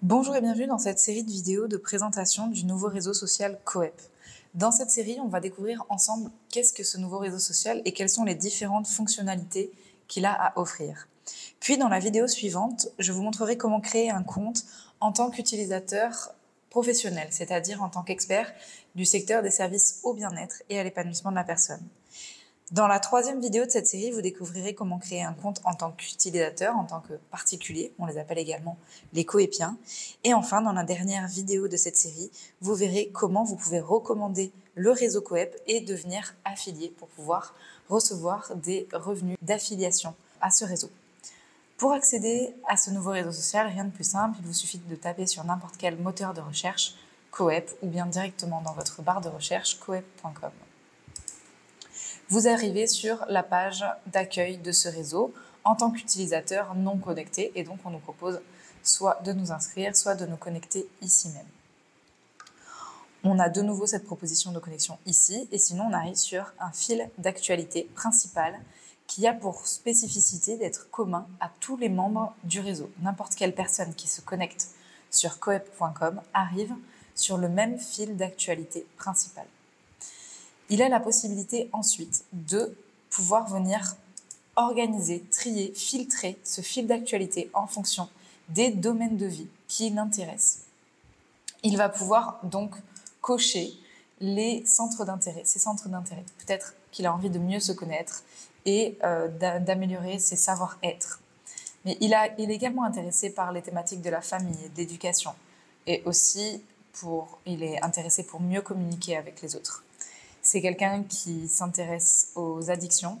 Bonjour et bienvenue dans cette série de vidéos de présentation du nouveau réseau social Coep. Dans cette série, on va découvrir ensemble qu'est-ce que ce nouveau réseau social et quelles sont les différentes fonctionnalités qu'il a à offrir. Puis dans la vidéo suivante, je vous montrerai comment créer un compte en tant qu'utilisateur professionnel, c'est-à-dire en tant qu'expert du secteur des services au bien-être et à l'épanouissement de la personne. Dans la troisième vidéo de cette série, vous découvrirez comment créer un compte en tant qu'utilisateur, en tant que particulier, on les appelle également les coépiens. Et enfin, dans la dernière vidéo de cette série, vous verrez comment vous pouvez recommander le réseau Coep et devenir affilié pour pouvoir recevoir des revenus d'affiliation à ce réseau. Pour accéder à ce nouveau réseau social, rien de plus simple, il vous suffit de taper sur n'importe quel moteur de recherche Coep ou bien directement dans votre barre de recherche coep.com. Vous arrivez sur la page d'accueil de ce réseau en tant qu'utilisateur non connecté et donc on nous propose soit de nous inscrire, soit de nous connecter ici même. On a de nouveau cette proposition de connexion ici et sinon on arrive sur un fil d'actualité principal qui a pour spécificité d'être commun à tous les membres du réseau. N'importe quelle personne qui se connecte sur coep.com arrive sur le même fil d'actualité principal. Il a la possibilité ensuite de pouvoir venir organiser, trier, filtrer ce fil d'actualité en fonction des domaines de vie qui l'intéressent. Il va pouvoir donc cocher les centres d'intérêt, ses centres d'intérêt. Peut-être qu'il a envie de mieux se connaître et d'améliorer ses savoir-être. Mais il est également intéressé par les thématiques de la famille et de l'éducation. Et aussi, il est intéressé pour mieux communiquer avec les autres. C'est quelqu'un qui s'intéresse aux addictions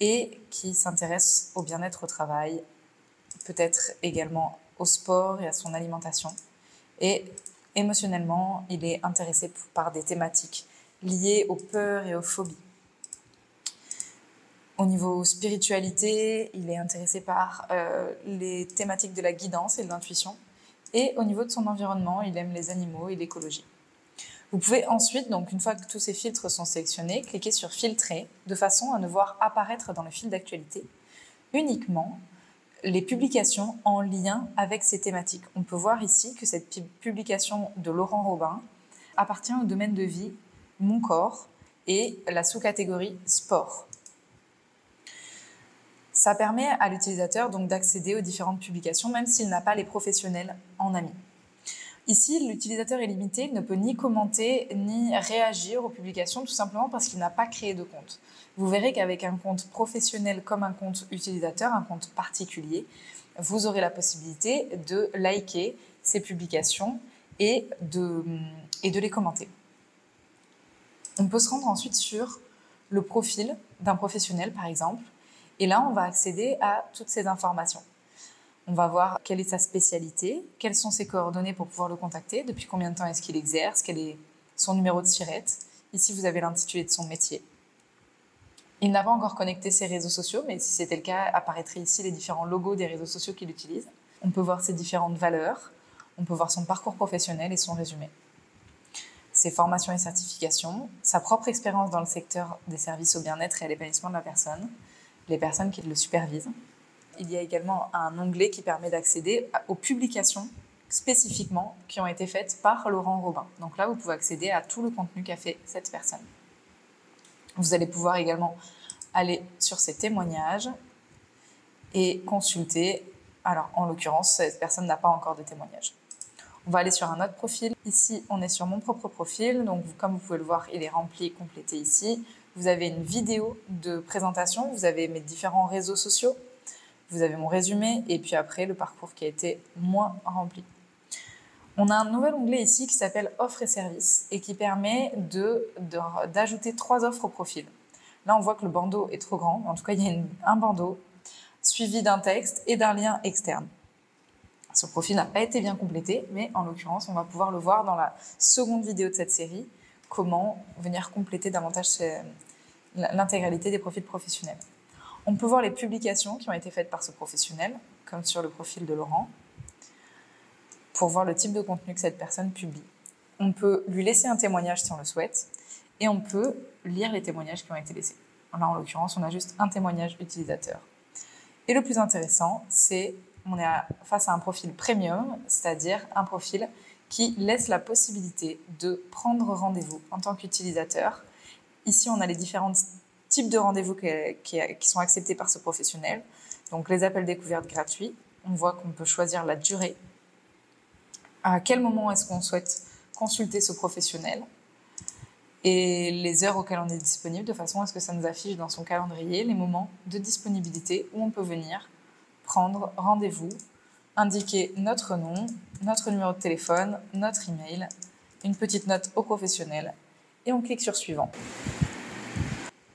et qui s'intéresse au bien-être au travail, peut-être également au sport et à son alimentation. Et émotionnellement, il est intéressé par des thématiques liées aux peurs et aux phobies. Au niveau spiritualité, il est intéressé par les thématiques de la guidance et de l'intuition. Et au niveau de son environnement, il aime les animaux et l'écologie. Vous pouvez ensuite, donc une fois que tous ces filtres sont sélectionnés, cliquer sur filtrer de façon à ne voir apparaître dans le fil d'actualité uniquement les publications en lien avec ces thématiques. On peut voir ici que cette publication de Laurent Robin appartient au domaine de vie Mon corps et la sous-catégorie sport. Ça permet à l'utilisateur donc d'accéder aux différentes publications même s'il n'a pas les professionnels en ami. Ici, l'utilisateur est limité, il ne peut ni commenter ni réagir aux publications tout simplement parce qu'il n'a pas créé de compte. Vous verrez qu'avec un compte professionnel comme un compte utilisateur, un compte particulier, vous aurez la possibilité de liker ces publications et de les commenter. On peut se rendre ensuite sur le profil d'un professionnel par exemple, et là on va accéder à toutes ces informations. On va voir quelle est sa spécialité, quelles sont ses coordonnées pour pouvoir le contacter, depuis combien de temps est-ce qu'il exerce, quel est son numéro de SIRET. Ici, vous avez l'intitulé de son métier. Il n'a pas encore connecté ses réseaux sociaux, mais si c'était le cas, apparaîtraient ici les différents logos des réseaux sociaux qu'il utilise. On peut voir ses différentes valeurs, on peut voir son parcours professionnel et son résumé. Ses formations et certifications, sa propre expérience dans le secteur des services au bien-être et à l'épanouissement de la personne, les personnes qui le supervisent. Il y a également un onglet qui permet d'accéder aux publications spécifiquement qui ont été faites par Laurent Robin. Donc là, vous pouvez accéder à tout le contenu qu'a fait cette personne. Vous allez pouvoir également aller sur ses témoignages et consulter. Alors, en l'occurrence, cette personne n'a pas encore de témoignage. On va aller sur un autre profil. Ici, on est sur mon propre profil. Donc, comme vous pouvez le voir, il est rempli et complété ici. Vous avez une vidéo de présentation. Vous avez mes différents réseaux sociaux. Vous avez mon résumé et puis après le parcours qui a été moins rempli. On a un nouvel onglet ici qui s'appelle Offres et services et qui permet d'ajouter 3 offres au profil. Là, on voit que le bandeau est trop grand. En tout cas, il y a un bandeau suivi d'un texte et d'un lien externe. Ce profil n'a pas été bien complété, mais en l'occurrence, on va pouvoir le voir dans la seconde vidéo de cette série, comment venir compléter davantage l'intégralité des profils professionnels. On peut voir les publications qui ont été faites par ce professionnel, comme sur le profil de Laurent, pour voir le type de contenu que cette personne publie. On peut lui laisser un témoignage si on le souhaite, et on peut lire les témoignages qui ont été laissés. Là, en l'occurrence, on a juste un témoignage utilisateur. Et le plus intéressant, c'est on est face à un profil premium, c'est-à-dire un profil qui laisse la possibilité de prendre rendez-vous en tant qu'utilisateur. Ici, on a les différents types de rendez-vous qui sont acceptés par ce professionnel. Donc, les appels découvertes gratuits. On voit qu'on peut choisir la durée. À quel moment est-ce qu'on souhaite consulter ce professionnel et les heures auxquelles on est disponible, de façon à ce que ça nous affiche dans son calendrier les moments de disponibilité où on peut venir prendre rendez-vous, indiquer notre nom, notre numéro de téléphone, notre email, une petite note au professionnel et on clique sur suivant.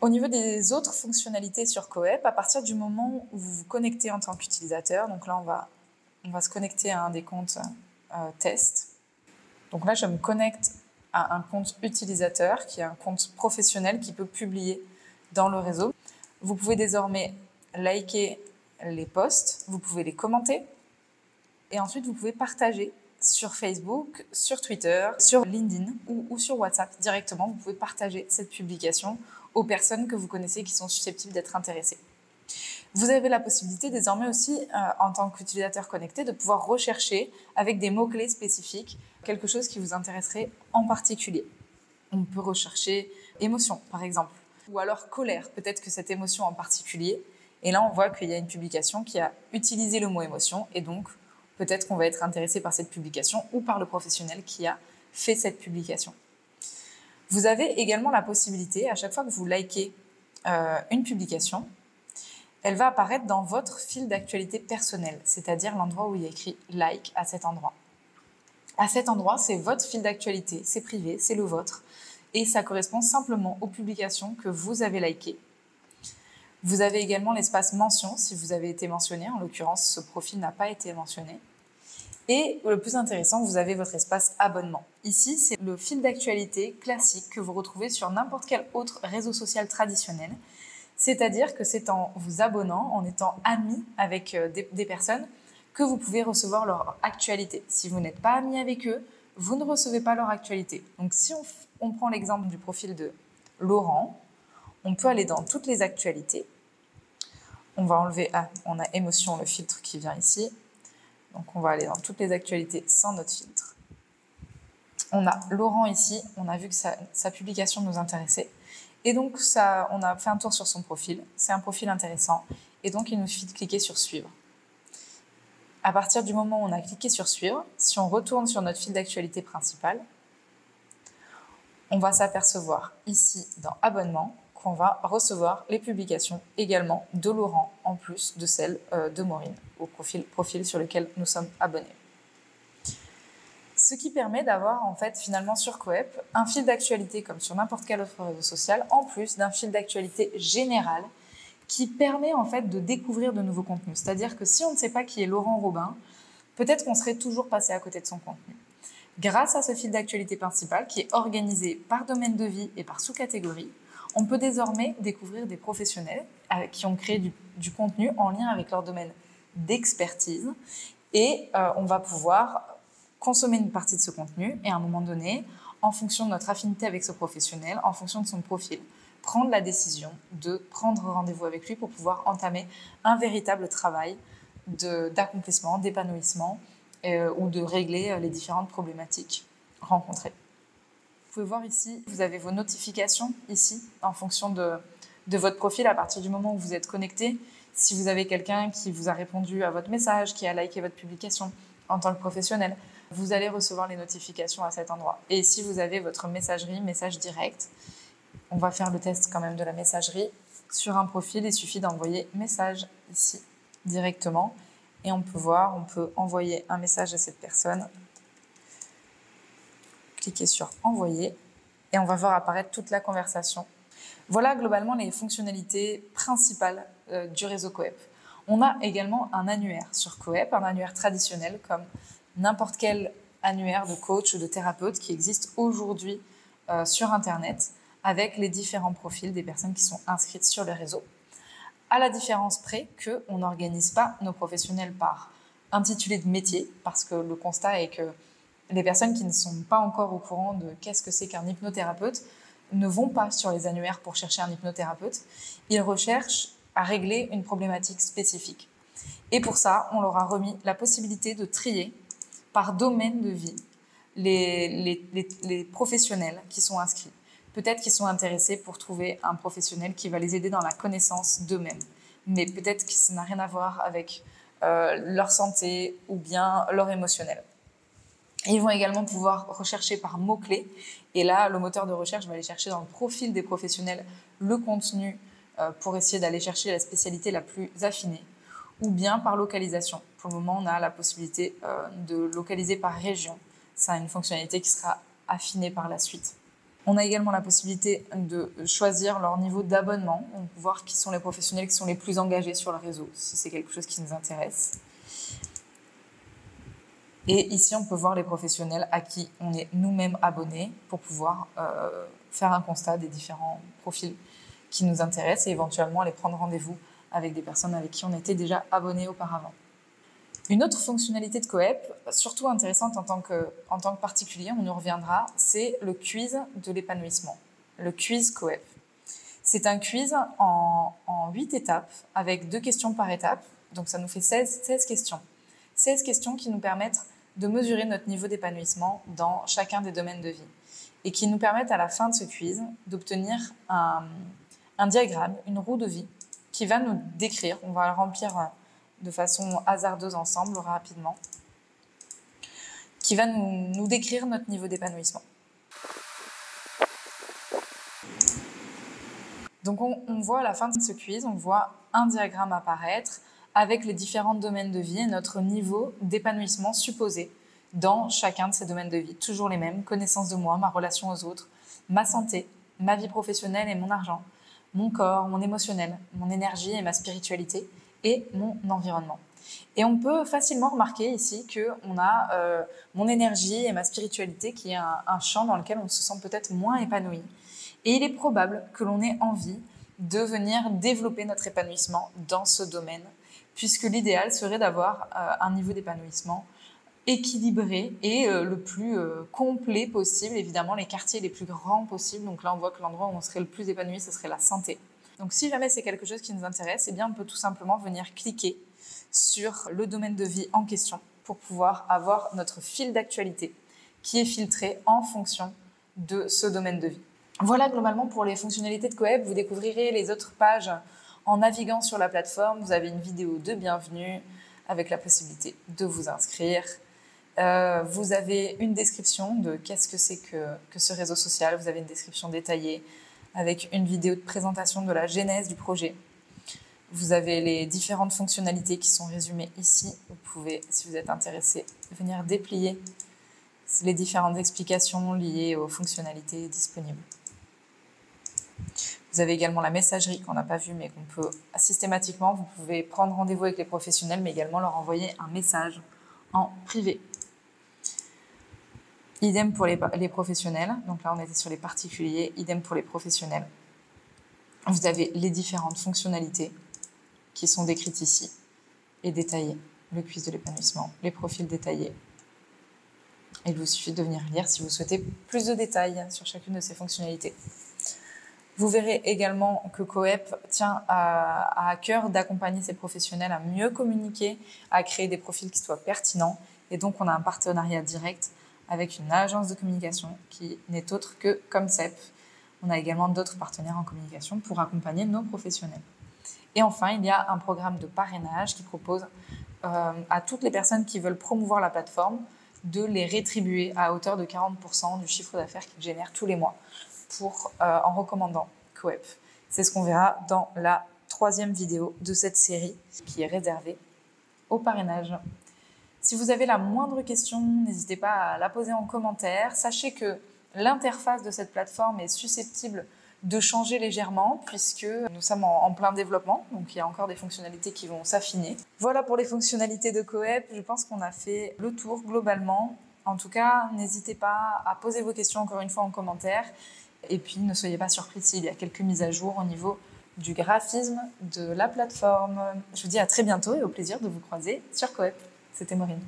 Au niveau des autres fonctionnalités sur Coep, à partir du moment où vous vous connectez en tant qu'utilisateur, donc là on va se connecter à un des comptes test. Donc là je me connecte à un compte utilisateur qui est un compte professionnel qui peut publier dans le réseau. Vous pouvez désormais liker les posts, vous pouvez les commenter et ensuite vous pouvez partager sur Facebook, sur Twitter, sur LinkedIn ou sur WhatsApp directement. Vous pouvez partager cette publication aux personnes que vous connaissez qui sont susceptibles d'être intéressées. Vous avez la possibilité désormais aussi, en tant qu'utilisateur connecté, de pouvoir rechercher avec des mots-clés spécifiques quelque chose qui vous intéresserait en particulier. On peut rechercher émotion, par exemple, ou alors colère, peut-être que cette émotion en particulier. Et là, on voit qu'il y a une publication qui a utilisé le mot émotion et donc peut-être qu'on va être intéressé par cette publication ou par le professionnel qui a fait cette publication. Vous avez également la possibilité, à chaque fois que vous likez une publication, elle va apparaître dans votre fil d'actualité personnel, c'est-à-dire l'endroit où il y a écrit « like » à cet endroit. À cet endroit, c'est votre fil d'actualité, c'est privé, c'est le vôtre, et ça correspond simplement aux publications que vous avez likées. Vous avez également l'espace mention, si vous avez été mentionné, en l'occurrence, ce profil n'a pas été mentionné. Et le plus intéressant, vous avez votre espace abonnement. Ici, c'est le fil d'actualité classique que vous retrouvez sur n'importe quel autre réseau social traditionnel. C'est-à-dire que c'est en vous abonnant, en étant ami avec des personnes, que vous pouvez recevoir leur actualité. Si vous n'êtes pas ami avec eux, vous ne recevez pas leur actualité. Donc si on prend l'exemple du profil de Laurent, on peut aller dans toutes les actualités. On va enlever, on a émotion, le filtre qui vient ici. Donc on va aller dans toutes les actualités sans notre filtre. On a Laurent ici, on a vu que sa publication nous intéressait. Et donc on a fait un tour sur son profil, c'est un profil intéressant. Et donc il nous suffit de cliquer sur suivre. À partir du moment où on a cliqué sur suivre, si on retourne sur notre fil d'actualité principal, on va s'apercevoir ici dans abonnement qu'on va recevoir les publications également de Laurent en plus de celles de Maureen au profil sur lequel nous sommes abonnés. Ce qui permet d'avoir en fait finalement sur Coep un fil d'actualité comme sur n'importe quel autre réseau social en plus d'un fil d'actualité général qui permet en fait de découvrir de nouveaux contenus. C'est-à-dire que si on ne sait pas qui est Laurent Robin, peut-être qu'on serait toujours passé à côté de son contenu. Grâce à ce fil d'actualité principal qui est organisé par domaine de vie et par sous-catégorie, on peut désormais découvrir des professionnels qui ont créé du contenu en lien avec leur domaine d'expertise et on va pouvoir consommer une partie de ce contenu et à un moment donné, en fonction de notre affinité avec ce professionnel, en fonction de son profil, prendre la décision de prendre rendez-vous avec lui pour pouvoir entamer un véritable travail d'accomplissement, d'épanouissement ou de régler les différentes problématiques rencontrées. Vous pouvez voir ici, vous avez vos notifications ici en fonction de votre profil à partir du moment où vous êtes connecté. Si vous avez quelqu'un qui vous a répondu à votre message, qui a liké votre publication en tant que professionnel, vous allez recevoir les notifications à cet endroit. Et si vous avez votre messagerie, message direct, on va faire le test quand même de la messagerie. Sur un profil, il suffit d'envoyer message ici directement. Et on peut voir, on peut envoyer un message à cette personne. Cliquez sur envoyer et on va voir apparaître toute la conversation. Voilà globalement les fonctionnalités principales du réseau Coep. On a également un annuaire sur Coep, un annuaire traditionnel comme n'importe quel annuaire de coach ou de thérapeute qui existe aujourd'hui sur Internet avec les différents profils des personnes qui sont inscrites sur le réseau. À la différence près qu'on n'organise pas nos professionnels par intitulé de métier, parce que le constat est que les personnes qui ne sont pas encore au courant de qu'est-ce que c'est qu'un hypnothérapeute ne vont pas sur les annuaires pour chercher un hypnothérapeute. Ils recherchent à régler une problématique spécifique. Et pour ça, on leur a remis la possibilité de trier par domaine de vie les professionnels qui sont inscrits. Peut-être qu'ils sont intéressés pour trouver un professionnel qui va les aider dans la connaissance d'eux-mêmes. Mais peut-être que ça n'a rien à voir avec leur santé ou bien leur émotionnel. Ils vont également pouvoir rechercher par mots-clés. Et là, le moteur de recherche va aller chercher dans le profil des professionnels le contenu pour essayer d'aller chercher la spécialité la plus affinée. Ou bien par localisation. Pour le moment, on a la possibilité de localiser par région. Ça a une fonctionnalité qui sera affinée par la suite. On a également la possibilité de choisir leur niveau d'abonnement, donc voir qui sont les professionnels qui sont les plus engagés sur le réseau, si c'est quelque chose qui nous intéresse. Et ici, on peut voir les professionnels à qui on est nous-mêmes abonnés pour pouvoir faire un constat des différents profils qui nous intéressent et éventuellement aller prendre rendez-vous avec des personnes avec qui on était déjà abonnés auparavant. Une autre fonctionnalité de Coep, surtout intéressante en tant que particulier, on y reviendra, c'est le quiz de l'épanouissement, le quiz Coep. C'est un quiz en 8 étapes, avec 2 questions par étape, donc ça nous fait 16 questions. 16 questions qui nous permettent de mesurer notre niveau d'épanouissement dans chacun des domaines de vie et qui nous permettent à la fin de ce quiz d'obtenir un diagramme, une roue de vie qui va nous décrire, on va le remplir de façon hasardeuse ensemble, rapidement, qui va nous décrire notre niveau d'épanouissement. Donc on voit à la fin de ce quiz, on voit un diagramme apparaître avec les différents domaines de vie et notre niveau d'épanouissement supposé dans chacun de ces domaines de vie. Toujours les mêmes, connaissance de moi, ma relation aux autres, ma santé, ma vie professionnelle et mon argent, mon corps, mon émotionnel, mon énergie et ma spiritualité, et mon environnement. Et on peut facilement remarquer ici qu'on a mon énergie et ma spiritualité qui est un champ dans lequel on se sent peut-être moins épanoui. Et il est probable que l'on ait envie de venir développer notre épanouissement dans ce domaine, puisque l'idéal serait d'avoir un niveau d'épanouissement équilibré et le plus complet possible. Évidemment, les quartiers les plus grands possibles. Donc là, on voit que l'endroit où on serait le plus épanoui, ce serait la santé. Donc si jamais c'est quelque chose qui nous intéresse, eh bien, on peut tout simplement venir cliquer sur le domaine de vie en question pour pouvoir avoir notre fil d'actualité qui est filtré en fonction de ce domaine de vie. Voilà globalement pour les fonctionnalités de Coep. Vous découvrirez les autres pages en naviguant sur la plateforme. Vous avez une vidéo de bienvenue avec la possibilité de vous inscrire. Vous avez une description de qu'est-ce que c'est que ce réseau social. Vous avez une description détaillée avec une vidéo de présentation de la genèse du projet. Vous avez les différentes fonctionnalités qui sont résumées ici. Vous pouvez, si vous êtes intéressé, venir déplier les différentes explications liées aux fonctionnalités disponibles. Vous avez également la messagerie qu'on n'a pas vue, mais qu'on peut systématiquement, vous pouvez prendre rendez-vous avec les professionnels, mais également leur envoyer un message en privé. Idem pour les professionnels. Donc là, on était sur les particuliers. Idem pour les professionnels. Vous avez les différentes fonctionnalités qui sont décrites ici et détaillées. Le quiz de l'épanouissement, les profils détaillés. Et il vous suffit de venir lire si vous souhaitez plus de détails sur chacune de ces fonctionnalités. Vous verrez également que Coep tient à cœur d'accompagner ces professionnels à mieux communiquer, à créer des profils qui soient pertinents. Et donc, on a un partenariat direct avec une agence de communication qui n'est autre que Comcep. On a également d'autres partenaires en communication pour accompagner nos professionnels. Et enfin, il y a un programme de parrainage qui propose à toutes les personnes qui veulent promouvoir la plateforme de les rétribuer à hauteur de 40% du chiffre d'affaires qu'ils génèrent tous les mois en recommandant Coep. C'est ce qu'on verra dans la 3e vidéo de cette série qui est réservée au parrainage. Si vous avez la moindre question, n'hésitez pas à la poser en commentaire. Sachez que l'interface de cette plateforme est susceptible de changer légèrement puisque nous sommes en plein développement, donc il y a encore des fonctionnalités qui vont s'affiner. Voilà pour les fonctionnalités de Coep. Je pense qu'on a fait le tour globalement. En tout cas, n'hésitez pas à poser vos questions encore une fois en commentaire. Et puis, ne soyez pas surpris s'il y a quelques mises à jour au niveau du graphisme de la plateforme. Je vous dis à très bientôt et au plaisir de vous croiser sur Coep. C'était Maureen.